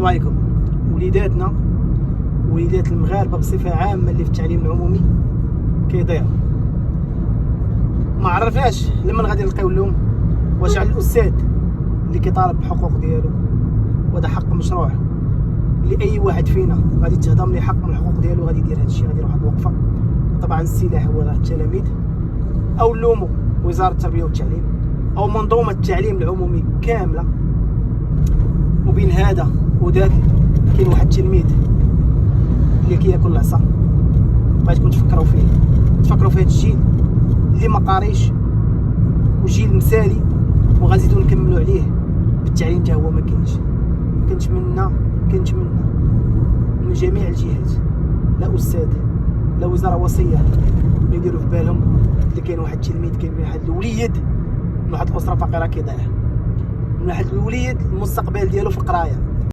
السلام عليكم. وليداتنا وليدات المغاربه بصفه عامه اللي في التعليم العمومي كيضيعوا. ما عرفناش لمن غادي نلقاو اللوم، واش على الاستاذ اللي كيطالب بحقوق ديالو، وهذا حق مشروع لاي واحد فينا غادي تهضم ليه حق من الحقوق ديالو، غادي يدير هذا الشيء، غادي يروح واحد الوقفه. طبعا السلاح هو التلاميذ، او نلوموا وزاره التربيه والتعليم او منظومه التعليم العمومي كامله. وبين هذا وذاك كاين واحد التلميذ اللي كياكل العصا. بغيتكم تفكروا فيه، تفكروا في هذا الجيل اللي ما قاريش وجيل مثالي، وغنزيدو نكملوا عليه بالتعليم حتى هو ما كاينش. كنتمنى من جميع الجهات، لا استاذ لا وزاره وصيه، يديروا في بالهم اللي كاين واحد التلميذ، كاين واحد الوليد من واحد الاسره فقيره كيضيع، من واحد الوليد المستقبل ديالو في القرايه.